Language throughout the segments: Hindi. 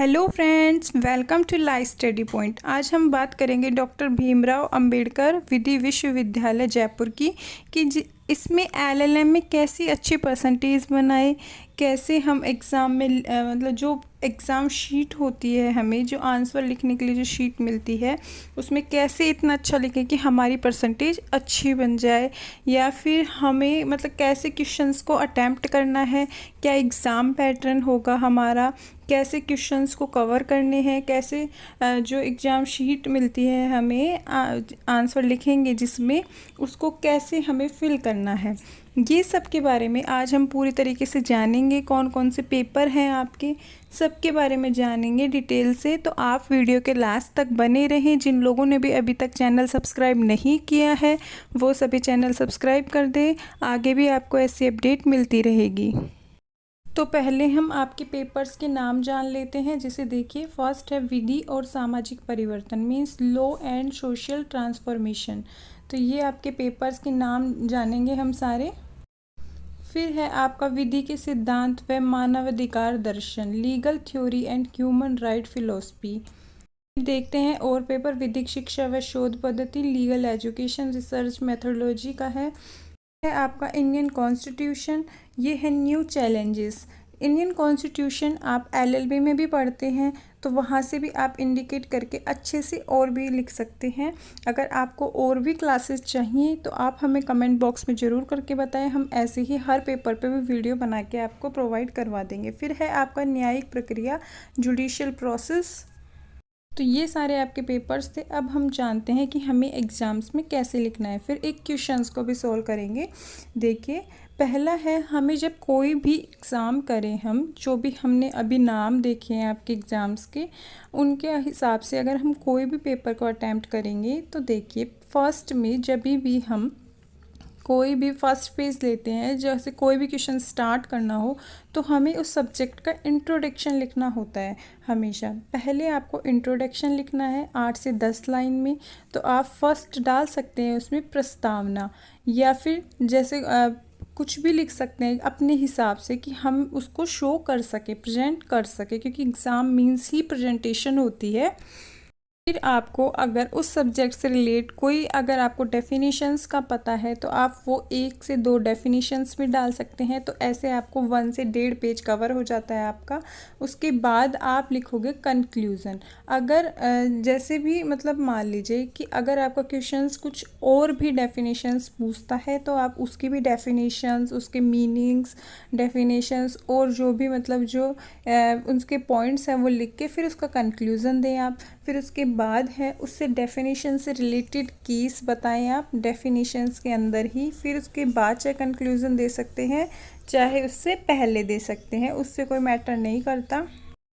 Hello friends, welcome to life study point. आज हम बात करेंगे डॉक्टर भीमराव अंबेडकर विधि विश्वविद्यालय जयपुर की कि इसमें एलएलएम में कैसी अच्छी परसेंटेज बनाए, कैसे हम एग्ज़ाम में मतलब जो एग्ज़ाम शीट होती है, हमें जो आंसर लिखने के लिए जो शीट मिलती है उसमें कैसे इतना अच्छा लिखें कि हमारी परसेंटेज अच्छी बन जाए, या फिर हमें मतलब कैसे क्वेश्चंस को अटैम्प्ट करना है, क्या एग्ज़ाम पैटर्न होगा हमारा, कैसे क्वेश्चंस को कवर करने हैं, कैसे जो एग्ज़ाम शीट मिलती है हमें आंसर लिखेंगे जिसमें उसको कैसे हमें फिल करना है। ये सब के बारे में आज हम पूरी तरीके से जानेंगे। कौन कौन से पेपर हैं आपके, सब के बारे में जानेंगे डिटेल से। तो आप वीडियो के लास्ट तक बने रहें। जिन लोगों ने भी अभी तक चैनल सब्सक्राइब नहीं किया है वो सभी चैनल सब्सक्राइब कर दें, आगे भी आपको ऐसी अपडेट मिलती रहेगी। तो पहले हम आपके पेपर्स के नाम जान लेते हैं। जिसे देखिए, फर्स्ट है विधि और सामाजिक परिवर्तन, means law and social transformation. तो ये आपके पेपर्स के नाम जानेंगे हम सारे। फिर है आपका विधि के सिद्धांत व मानवाधिकार दर्शन, legal theory and human right philosophy. देखते हैं और पेपर विधिक शिक्षा व शोध पद्धति, लीगल एजुकेशन रिसर्च मेथोडोलॉजी का है आपका इंडियन कॉन्स्टिट्यूशन। ये है न्यू चैलेंजेस। इंडियन कॉन्स्टिट्यूशन आप एलएलबी में भी पढ़ते हैं तो वहाँ से भी आप इंडिकेट करके अच्छे से और भी लिख सकते हैं। अगर आपको और भी क्लासेस चाहिए तो आप हमें कमेंट बॉक्स में ज़रूर करके बताएं, हम ऐसे ही हर पेपर पे भी वीडियो बना के आपको प्रोवाइड करवा देंगे। फिर है आपका न्यायिक प्रक्रिया, जुडिशियल प्रोसेस। तो ये सारे आपके पेपर्स थे। अब हम जानते हैं कि हमें एग्ज़ाम्स में कैसे लिखना है। फिर एक क्वेश्चंस को भी सॉल्व करेंगे। देखिए, पहला है, हमें जब कोई भी एग्ज़ाम करें, हम जो भी हमने अभी नाम देखे हैं आपके एग्ज़ाम्स के, उनके हिसाब से अगर हम कोई भी पेपर को अटैम्प्ट करेंगे तो देखिए, फर्स्ट में जब भी हम कोई भी फर्स्ट पेज लेते हैं, जैसे कोई भी क्वेश्चन स्टार्ट करना हो तो हमें उस सब्जेक्ट का इंट्रोडक्शन लिखना होता है। हमेशा पहले आपको इंट्रोडक्शन लिखना है 8 से 10 लाइन में। तो आप फर्स्ट डाल सकते हैं उसमें प्रस्तावना, या फिर जैसे कुछ भी लिख सकते हैं अपने हिसाब से कि हम उसको शो कर सके, प्रेजेंट कर सके, क्योंकि एग्ज़ाम मीन्स ही प्रेजेंटेशन होती है। फिर आपको अगर उस सब्जेक्ट से रिलेट कोई, अगर आपको डेफिनेशंस का पता है तो आप वो 1 से 2 डेफिनेशंस भी डाल सकते हैं। तो ऐसे आपको 1 से 1.5 पेज कवर हो जाता है आपका। उसके बाद आप लिखोगे कंक्लूज़न। अगर जैसे भी मतलब मान लीजिए कि अगर आपका क्वेश्चंस कुछ और भी डेफिनेशंस पूछता है तो आप उसकी भी डेफिनेशंस, उसके मीनिंग्स, डेफिनेशंस और जो भी मतलब जो उसके पॉइंट्स हैं वो लिख के फिर उसका कंक्लूज़न दें आप। फिर उसके बाद है उससे डेफिनेशन से रिलेटेड केस बताएं आप डेफिनेशंस के अंदर ही। फिर उसके बाद चाहे कंक्लूज़न दे सकते हैं, चाहे उससे पहले दे सकते हैं, उससे कोई मैटर नहीं करता।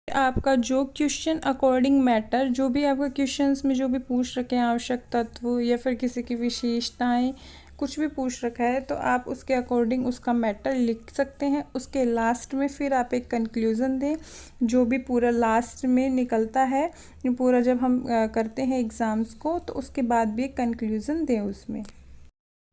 आपका जो क्वेश्चन अकॉर्डिंग मैटर, जो भी आपका क्वेश्चंस में जो भी पूछ रखे हैं, आवश्यक तत्व या फिर किसी की विशेषताएं, कुछ भी पूछ रखा है तो आप उसके अकॉर्डिंग उसका मैटर लिख सकते हैं। उसके लास्ट में फिर आप एक कंक्लूज़न दें, जो भी पूरा लास्ट में निकलता है, पूरा जब हम करते हैं एग्ज़ाम्स को तो उसके बाद भी एक कंक्लूज़न दें उसमें।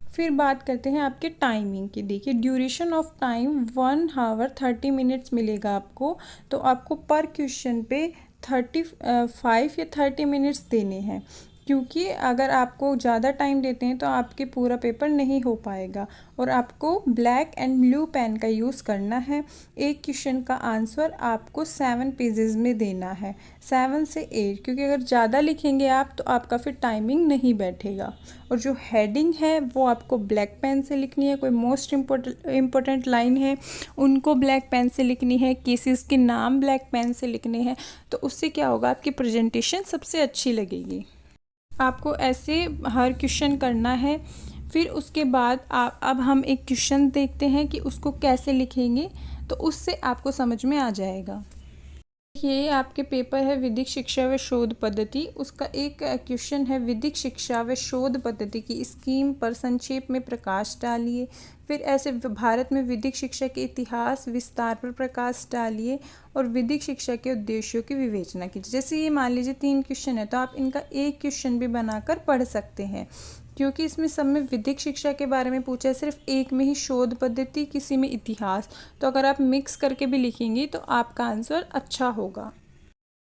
फिर बात करते हैं आपके टाइमिंग की। देखिए, duration of time 1 hour 30 minutes मिलेगा आपको। तो आपको पर क्वेश्चन पे 35 या 30 मिनट्स देने हैं, क्योंकि अगर आपको ज़्यादा टाइम देते हैं तो आपके पूरा पेपर नहीं हो पाएगा। और आपको ब्लैक एंड ब्लू पेन का यूज़ करना है। एक क्वेश्चन का आंसर आपको 7 पेजेस में देना है, 7 से 8, क्योंकि अगर ज़्यादा लिखेंगे आप तो आपका फिर टाइमिंग नहीं बैठेगा। और जो हेडिंग है वो आपको ब्लैक पेन से लिखनी है। कोई मोस्ट इम्पोर्टेंट लाइन है उनको ब्लैक पेन से लिखनी है, केसेस के नाम ब्लैक पेन से लिखने हैं। तो उससे क्या होगा, आपकी प्रेजेंटेशन सबसे अच्छी लगेगी। आपको ऐसे हर क्वेश्चन करना है। फिर उसके बाद अब हम एक क्वेश्चन देखते हैं कि उसको कैसे लिखेंगे, तो उससे आपको समझ में आ जाएगा। ये आपके पेपर है विधिक शिक्षा व शोध पद्धति। उसका एक क्वेश्चन है, विधिक शिक्षा व शोध पद्धति की स्कीम पर संक्षेप में प्रकाश डालिए। फिर ऐसे भारत में विधिक शिक्षा के इतिहास विस्तार पर प्रकाश डालिए और विधिक शिक्षा के उद्देश्यों की विवेचना कीजिए। जैसे ये मान लीजिए 3 क्वेश्चन है तो आप इनका एक क्वेश्चन भी बनाकर पढ़ सकते हैं, क्योंकि इसमें सब में विधिक शिक्षा के बारे में पूछा है, सिर्फ एक में ही शोध पद्धति, किसी में इतिहास। तो अगर आप मिक्स करके भी लिखेंगे तो आपका आंसर अच्छा होगा।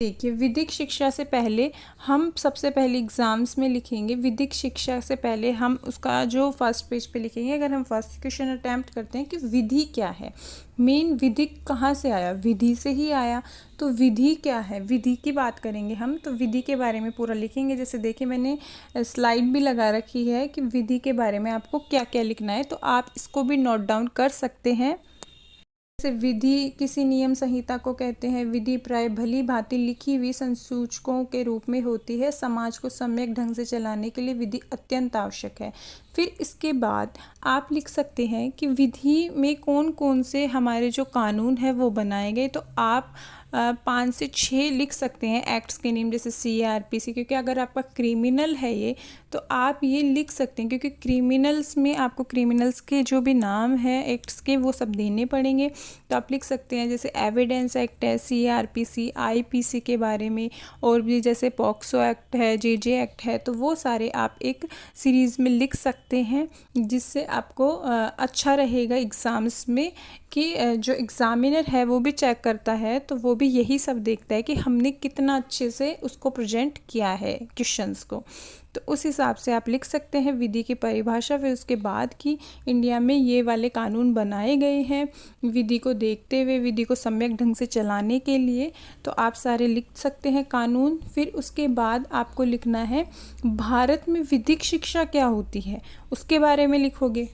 देखिए, विधिक शिक्षा से पहले हम सबसे पहले एग्ज़ाम्स में लिखेंगे। विधिक शिक्षा से पहले हम उसका जो फर्स्ट पेज पे लिखेंगे, अगर हम फर्स्ट क्वेश्चन अटैम्प्ट करते हैं कि विधि क्या है, मेन विधिक कहाँ से आया, विधि से ही आया। तो विधि क्या है, विधि की बात करेंगे हम, तो विधि के बारे में पूरा लिखेंगे। जैसे देखिए, मैंने स्लाइड भी लगा रखी है कि विधि के बारे में आपको क्या क्या लिखना है, तो आप इसको भी नोट डाउन कर सकते हैं। जैसे विधि किसी नियम संहिता को कहते हैं। विधि प्राय भली भांति लिखी हुई संसूचकों के रूप में होती है। समाज को सम्यक ढंग से चलाने के लिए विधि अत्यंत आवश्यक है। फिर इसके बाद आप लिख सकते हैं कि विधि में कौन कौन से हमारे जो कानून है वो बनाए गए। तो आप 5 से 6 लिख सकते हैं एक्ट्स के नेम, जैसे CRPC, क्योंकि अगर आपका क्रिमिनल है ये, तो आप ये लिख सकते हैं, क्योंकि क्रिमिनल्स में आपको क्रिमिनल्स के जो भी नाम है एक्ट्स के वो सब देने पड़ेंगे। तो आप लिख सकते हैं जैसे एविडेंस एक्ट है, CRPC, IPC के बारे में, और भी जैसे पॉक्सो एक्ट है, JJ एक्ट है, तो वो सारे आप एक सीरीज़ में लिख सकते हैं, जिससे आपको अच्छा रहेगा एग्ज़ाम्स में कि जो एग्ज़ामिनर है वो भी चेक करता है, तो वो भी यही सब देखता है कि हमने कितना अच्छे से उसको प्रेजेंट किया है क्वेश्चंस को। तो उस हिसाब से आप लिख सकते हैं विधि की परिभाषा। फिर उसके बाद कि इंडिया में ये वाले कानून बनाए गए हैं विधि को देखते हुए, विधि को सम्यक ढंग से चलाने के लिए, तो आप सारे लिख सकते हैं कानून। फिर उसके बाद आपको लिखना है भारत में विधिक शिक्षा क्या होती है, उसके बारे में लिखोगे।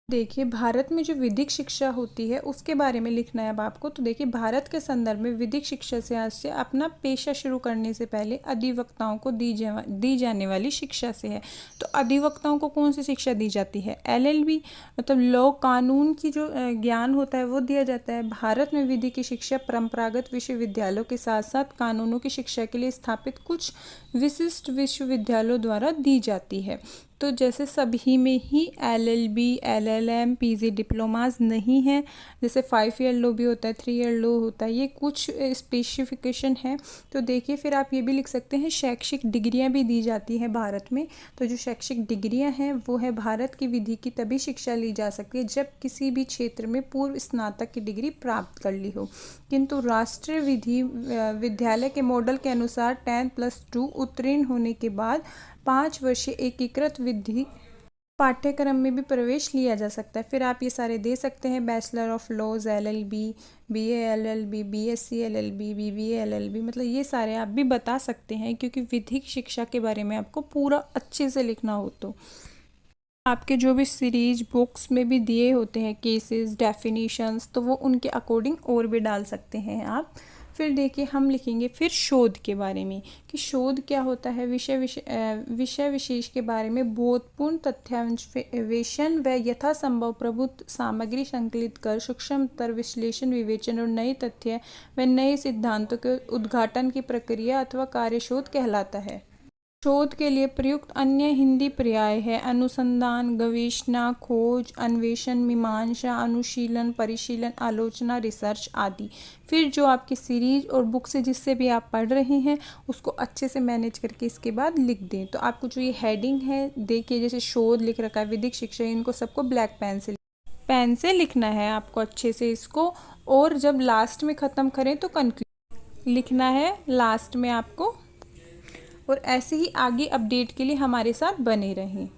देखिए, भारत में जो विधिक शिक्षा होती है उसके बारे में लिखना है अब आपको। तो देखिए, भारत के संदर्भ में विधिक शिक्षा से अपना पेशा शुरू करने से पहले अधिवक्ताओं को दी जाने वाली शिक्षा से है। तो अधिवक्ताओं को कौन सी शिक्षा दी जाती है, LLB, मतलब लॉ, कानून की जो ज्ञान होता है वो दिया जाता है। भारत में विधि की शिक्षा परंपरागत विश्वविद्यालयों के साथ साथ कानूनों की शिक्षा के लिए स्थापित कुछ विशिष्ट विश्वविद्यालयों द्वारा दी जाती है। तो जैसे सभी में ही LLB, LLM, PG डिप्लोमाज नहीं है, जैसे 5 ईयर लो भी होता है, 3 ईयर लो होता है, ये कुछ स्पेसिफिकेशन है। तो देखिए, फिर आप ये भी लिख सकते हैं शैक्षिक डिग्रियां भी दी जाती हैं भारत में। तो जो शैक्षिक डिग्रियां हैं वो है भारत की विधि की तभी शिक्षा ली जा सकती है जब किसी भी क्षेत्र में पूर्व स्नातक की डिग्री प्राप्त कर ली हो। किंतु राष्ट्रीय विधि विद्यालय के मॉडल के अनुसार 10+2 उत्तीर्ण होने के बाद 5 वर्षीय एकीकृत विधि पाठ्यक्रम में भी प्रवेश लिया जा सकता है। फिर आप ये सारे दे सकते हैं, bachelor of laws LLB, BA LLB, BSc LLB, BBA LLB, मतलब ये सारे आप भी बता सकते हैं, क्योंकि विधिक शिक्षा के बारे में आपको पूरा अच्छे से लिखना हो। तो आपके जो भी सीरीज बुक्स में भी दिए होते हैं केसेस, डेफिनेशंस, तो वो उनके अकॉर्डिंग और भी डाल सकते हैं आप। फिर देखिए, हम लिखेंगे फिर शोध के बारे में कि शोध क्या होता है। विषय विशेष के बारे में बोधपूर्ण तथ्यान्वेषण व यथासंभव प्रबुद्ध सामग्री संकलित कर सूक्ष्मतर विश्लेषण, विवेचन और नए तथ्य व नए सिद्धांतों के उद्घाटन की प्रक्रिया अथवा कार्य शोध कहलाता है। शोध के लिए प्रयुक्त अन्य हिंदी पर्याय है अनुसंधान, गवेषणा, खोज, अन्वेषण, मीमांसा, अनुशीलन, परिशीलन, आलोचना, रिसर्च आदि। फिर जो आपकी सीरीज और बुक से जिससे भी आप पढ़ रहे हैं उसको अच्छे से मैनेज करके इसके बाद लिख दें। तो आपको जो ये हेडिंग है, देखिए जैसे शोध लिख रखा है, विधिक शिक्षा, इनको सबको ब्लैक पेन से लिखना है आपको अच्छे से इसको। और जब लास्ट में ख़त्म करें तो कंक्लूजन लिखना है लास्ट में आपको। और ऐसे ही आगे अपडेट के लिए हमारे साथ बने रहें।